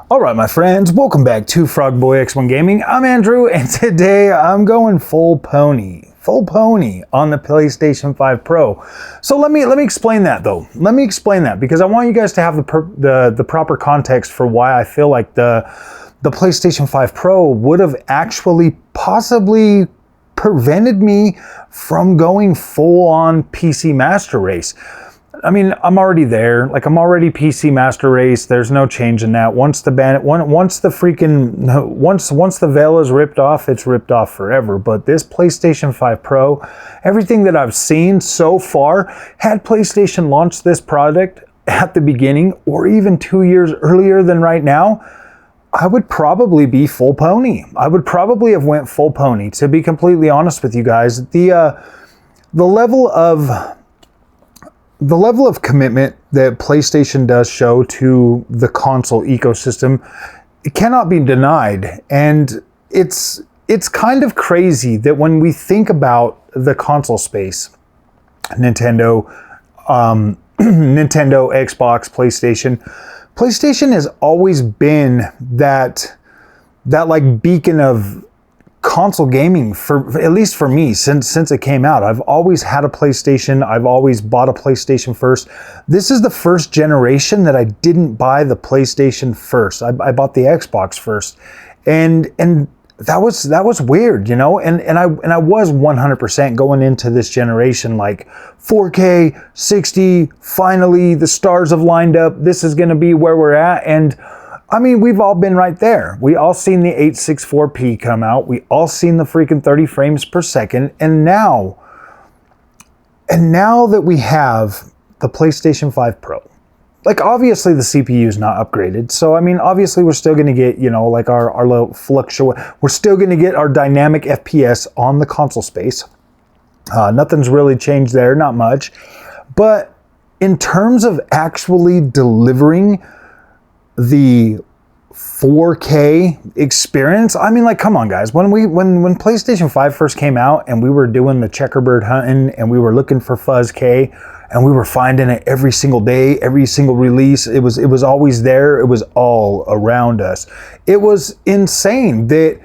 Alright my friends, welcome back to Frogboy X1 Gaming. I'm Andrew and today I'm going full pony on the PlayStation 5 Pro. So let me explain that though. Let me explain that because I want you guys to have the proper context for why I feel like the PlayStation 5 Pro would have actually possibly prevented me from going full on PC Master Race. I mean, I'm already there. Like, I'm already PC Master Race. There's no change in that. Once the veil is ripped off, it's ripped off forever. But this PlayStation 5 Pro, everything that I've seen so far, had PlayStation launched this product at the beginning or even 2 years earlier than right now, I would probably be full pony. I would probably have went full pony. To be completely honest with you guys, the level of commitment that PlayStation does show to the console ecosystem, it cannot be denied. And it's kind of crazy that when we think about the console space, Nintendo, Xbox, PlayStation has always been that like beacon of console gaming, for at least for me, since it came out. I've always had a PlayStation. I've always bought a PlayStation first. This is the first generation that I didn't buy the PlayStation first. I bought the Xbox first, and that was weird, you know. And I was 100% going into this generation like 4K 60. Finally, the stars have lined up. This is going to be where we're at. And I mean, we've all been right there. We all seen the 864p come out. We all seen the freaking 30 frames per second. And now that we have the PlayStation 5 Pro, like obviously the CPU is not upgraded. So, I mean, obviously we're still going to get, you know, like our little we're still going to get our dynamic FPS on the console space. Nothing's really changed there, not much. But in terms of actually delivering the 4K experience, I mean, like, come on guys, when PlayStation 5 first came out and we were doing the checkerboard hunting and we were looking for Fuzz K and we were finding it every single day, every single release, it was always there. It was all around us. It was insane that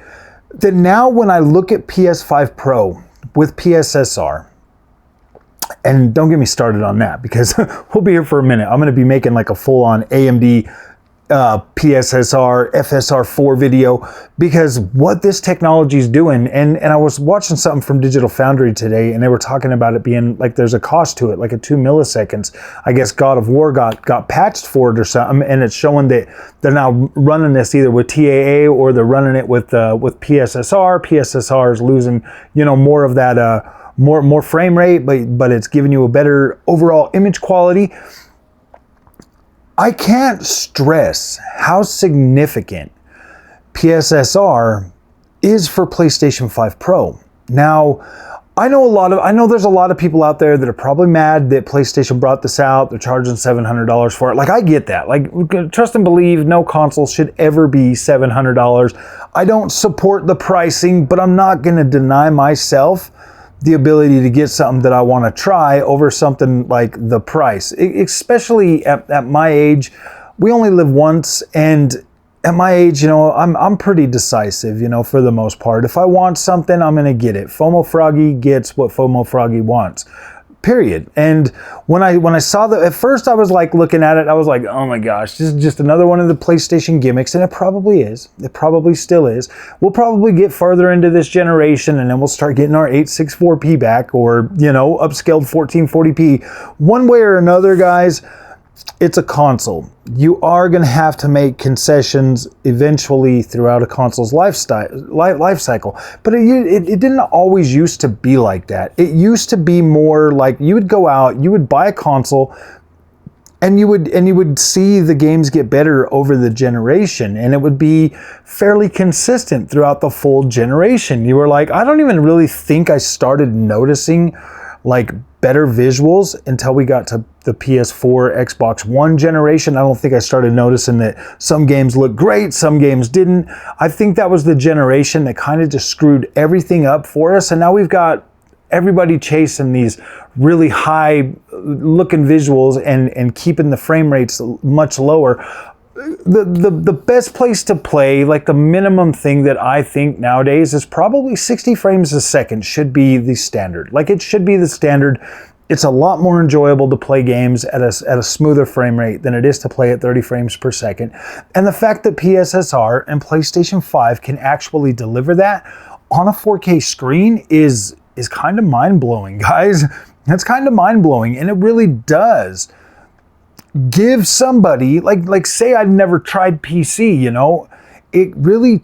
now when I look at PS5 Pro with PSSR, and don't get me started on that because we'll be here for a minute. I'm going to be making like a full-on AMD PSSR, FSR4 video because what this technology is doing, and I was watching something from Digital Foundry today and they were talking about it being like there's a cost to it, like a 2 milliseconds. I guess God of War got patched for it or something, and it's showing that they're now running this either with TAA or they're running it with PSSR. PSSR is losing, you know, more of that more frame rate, but it's giving you a better overall image quality. I can't stress how significant PSSR is for PlayStation 5 Pro. Now, I know there's a lot of people out there that are probably mad that PlayStation brought this out. They're charging $700 for it. Like, I get that. Like, trust and believe, no console should ever be $700. I don't support the pricing, but I'm not going to deny myself the ability to get something that I want to try over something like the price. Especially at my age, we only live once, and at my age, you know, I'm pretty decisive, you know, for the most part. If I want something, I'm gonna get it. FOMO Froggy gets what FOMO Froggy wants. Period. And when I saw that, at first I was like looking at it, I was like, oh my gosh, this is just another one of the PlayStation gimmicks, and it probably is. It probably still is. We'll probably get further into this generation and then we'll start getting our 864p back, or, you know, upscaled 1440p. One way or another, guys, it's a console. You are going to have to make concessions eventually throughout a console's life cycle. But it didn't always used to be like that. It used to be more like you would go out, you would buy a console, and you would see the games get better over the generation, and it would be fairly consistent throughout the full generation. You were like, I don't even really think I started noticing like better visuals until we got to the PS4, Xbox One generation. I don't think I started noticing that some games look great, some games didn't. I think that was the generation that kind of just screwed everything up for us, and now we've got everybody chasing these really high looking visuals and keeping the frame rates much lower. the best place to play, like the minimum thing that I think nowadays is probably 60 frames a second should be the standard. Like it should be the standard. It's a lot more enjoyable to play games at a smoother frame rate than it is to play at 30 frames per second. And the fact that PSSR and PlayStation 5 can actually deliver that on a 4K screen is kind of mind-blowing, guys. It's kind of mind-blowing, and it really does give somebody, like say I've never tried PC, you know, it really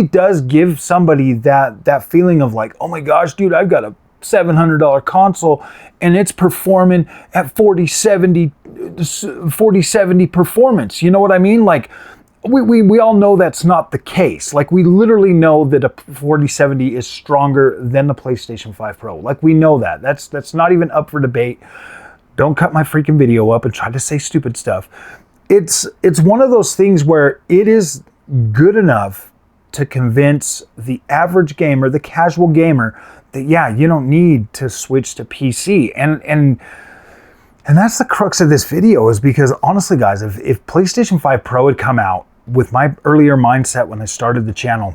does give somebody that feeling of like, oh my gosh, dude, I've got a $700 console and it's performing at 4070 performance. You know what I mean? Like we all know that's not the case. Like we literally know that a 4070 is stronger than the PlayStation 5 Pro. Like we know that. That's not even up for debate. Don't cut my freaking video up and try to say stupid stuff. It's one of those things where it is good enough to convince the average gamer, the casual gamer, that yeah, you don't need to switch to PC. And that's the crux of this video, is because honestly guys, if PlayStation 5 Pro had come out with my earlier mindset when I started the channel,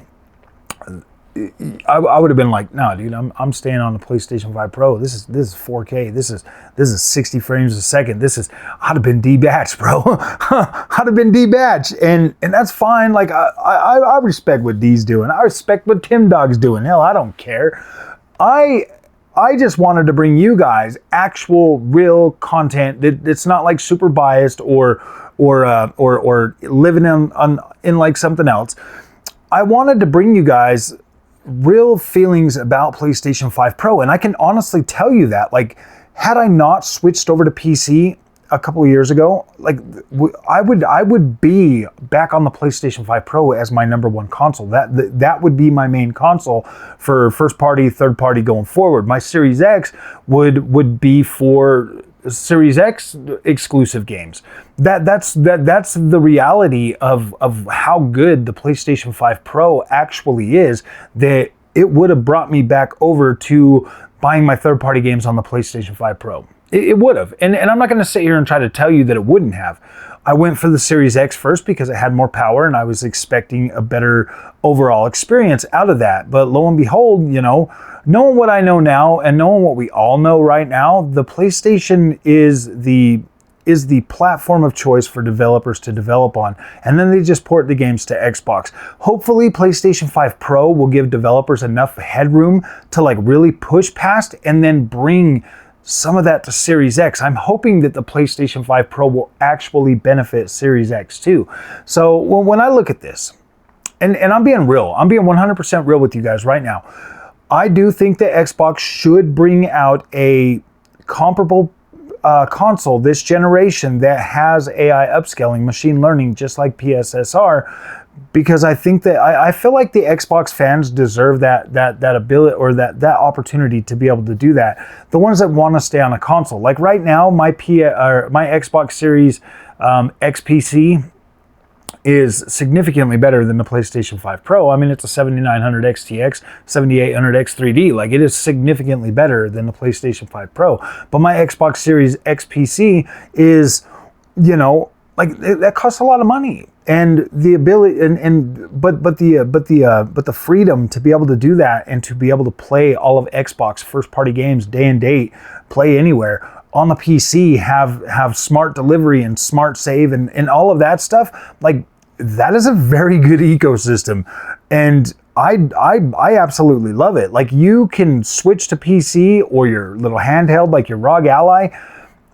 I would have been like, no, dude, I'm staying on the PlayStation 5 Pro. This is 4K. This is 60 frames a second. I'd have been debadged, bro. I'd have been debadged, and that's fine. Like I respect what D's doing. I respect what Tim Dog's doing. Hell, I don't care. I just wanted to bring you guys actual, real content that's not like super biased or living in like something else. I wanted to bring you guys real feelings about PlayStation 5 Pro, and I can honestly tell you that, like, had I not switched over to PC a couple of years ago, like I would be back on the PlayStation 5 Pro as my number one console. That would be my main console for first party, third party going forward. My Series X would be for Series X exclusive games. That's the reality of how good the PlayStation 5 Pro actually is, that it would have brought me back over to buying my third-party games on the PlayStation 5 Pro. It would have. And I'm not going to sit here and try to tell you that it wouldn't have. I went for the Series X first because it had more power and I was expecting a better overall experience out of that. But lo and behold, you know, knowing what I know now and knowing what we all know right now, the PlayStation is the platform of choice for developers to develop on. And then they just port the games to Xbox. Hopefully PlayStation 5 Pro will give developers enough headroom to like really push past and then bring some of that to Series X. I'm hoping that the PlayStation 5 Pro will actually benefit Series X too. So when I look at this, and I'm being real, I'm being 100% real with you guys right now, I do think that Xbox should bring out a comparable console this generation that has AI upscaling, machine learning, just like PSSR, because I think that I feel like the Xbox fans deserve that ability, or that opportunity to be able to do that. The ones that want to stay on a console, like right now, my Xbox Series X PC is significantly better than the PlayStation 5 Pro. I mean, it's a 7900 XTX, 7800 X3D. Like, it is significantly better than the PlayStation 5 Pro. But my Xbox Series X PC is, you know, like that costs a lot of money. And the ability, but the freedom to be able to do that and to be able to play all of Xbox first party games day and date, play anywhere on the PC, have smart delivery and smart save and all of that stuff, like that is a very good ecosystem. And I absolutely love it. Like, you can switch to PC or your little handheld, like your ROG Ally.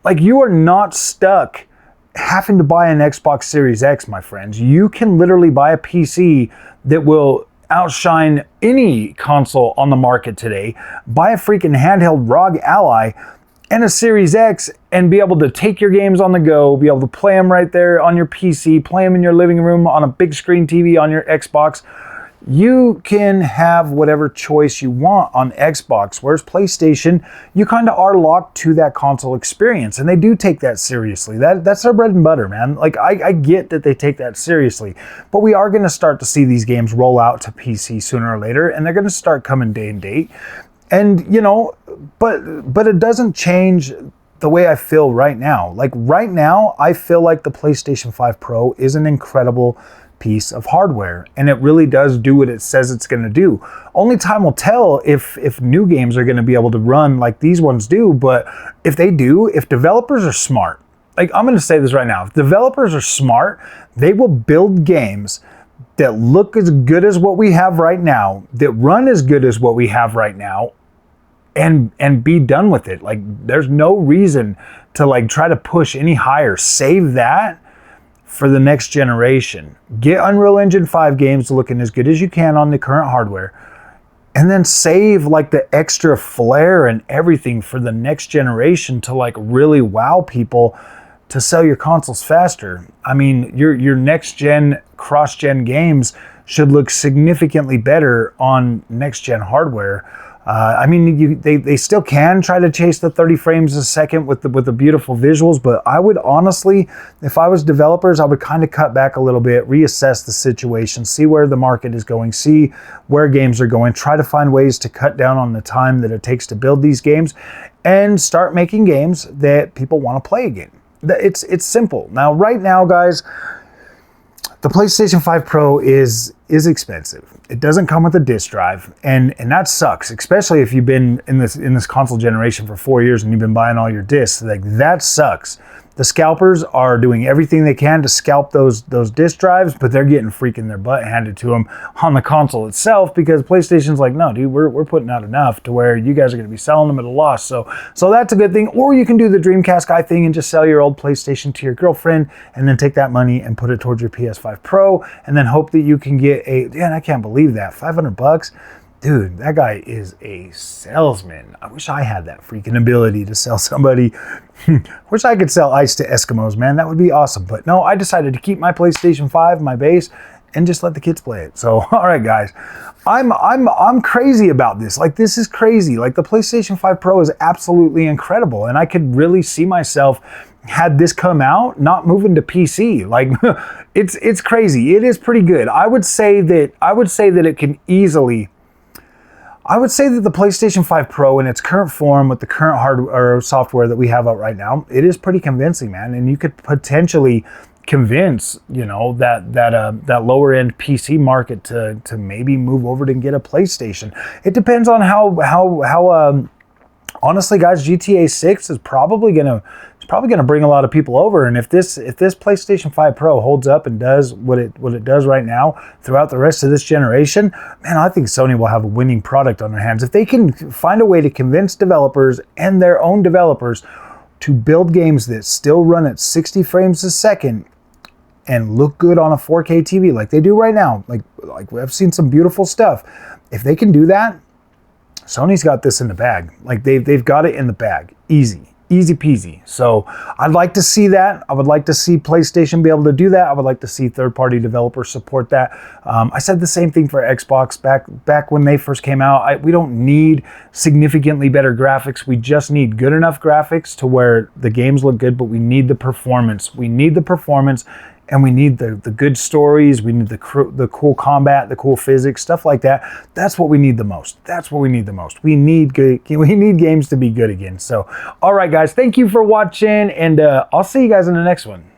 Like, you are not stuck having to buy an Xbox Series X, my friends. You can literally buy a PC that will outshine any console on the market today, buy a freaking handheld ROG Ally and a Series X, and be able to take your games on the go, be able to play them right there on your PC, play them in your living room on a big screen TV on your Xbox. You can have whatever choice you want on Xbox, whereas PlayStation, you kind of are locked to that console experience, and they do take that seriously. That's their bread and butter, man. Like, I get that they take that seriously, but we are going to start to see these games roll out to PC sooner or later, and they're going to start coming day and date. And, you know, but it doesn't change the way I feel right now. Like right now, I feel like the PlayStation 5 Pro is an incredible piece of hardware, and it really does do what it says it's going to do. Only time will tell if new games are going to be able to run like these ones do, but if they do, if developers are smart, like I'm going to say this right now, if developers are smart, they will build games that look as good as what we have right now, that run as good as what we have right now, and be done with it. Like there's no reason to like try to push any higher. Save that for the next generation. Get Unreal Engine 5 games looking as good as you can on the current hardware, and then save like the extra flair and everything for the next generation to like really wow people to sell your consoles faster. I mean, your next gen, cross-gen games should look significantly better on next gen hardware. I mean, they still can try to chase the 30 frames a second with the beautiful visuals, but I would honestly, if I was developers, I would kind of cut back a little bit, reassess the situation, see where the market is going, see where games are going, try to find ways to cut down on the time that it takes to build these games, and start making games that people want to play again. It's simple. Now, right now, guys, the PlayStation 5 Pro is expensive. It doesn't come with a disk drive, and that sucks, especially if you've been in this console generation for 4 years and you've been buying all your discs. Like that sucks. The scalpers are doing everything they can to scalp those disk drives, but they're getting freaking their butt handed to them on the console itself, because PlayStation's like, no, dude, we're putting out enough to where you guys are going to be selling them at a loss. So that's a good thing. Or you can do the Dreamcast guy thing and just sell your old PlayStation to your girlfriend, and then take that money and put it towards your PS5 Pro, and then hope that you can get I can't believe that, $500. Dude, that guy is a salesman. I wish I had that freaking ability to sell somebody. Wish I could sell ice to Eskimos, man. That would be awesome. But no, I decided to keep my PlayStation 5, my base, and just let the kids play it. So, all right, guys. I'm crazy about this. Like, this is crazy. Like, the PlayStation 5 Pro is absolutely incredible, and I could really see myself, had this come out, not moving to PC. Like, it's crazy. It is pretty good. I would say that it can easily. I would say that the PlayStation 5 Pro in its current form with the current hardware or software that we have out right now, it is pretty convincing, man. And you could potentially convince, that lower end PC market to maybe move over to get a PlayStation. It depends on how honestly, guys, GTA 6 is probably gonna bring a lot of people over, and if this PlayStation 5 Pro holds up and does what it does right now throughout the rest of this generation, man, I think Sony will have a winning product on their hands. If they can find a way to convince developers and their own developers to build games that still run at 60 frames a second and look good on a 4K TV like they do right now, like I've seen some beautiful stuff. If they can do that, Sony's got this in the bag. Like they've got it in the bag. Easy peasy. So I'd like to see that. I would like to see PlayStation be able to do that. I would like to see third-party developers support that. I said the same thing for Xbox back when they first came out. We don't need significantly better graphics. We just need good enough graphics to where the games look good, but we need the performance. We need the performance, and we need the good stories. We need the cool combat, the cool physics, stuff like that. That's what we need the most. We need games to be good again. So, all right, guys, thank you for watching, and I'll see you guys in the next one.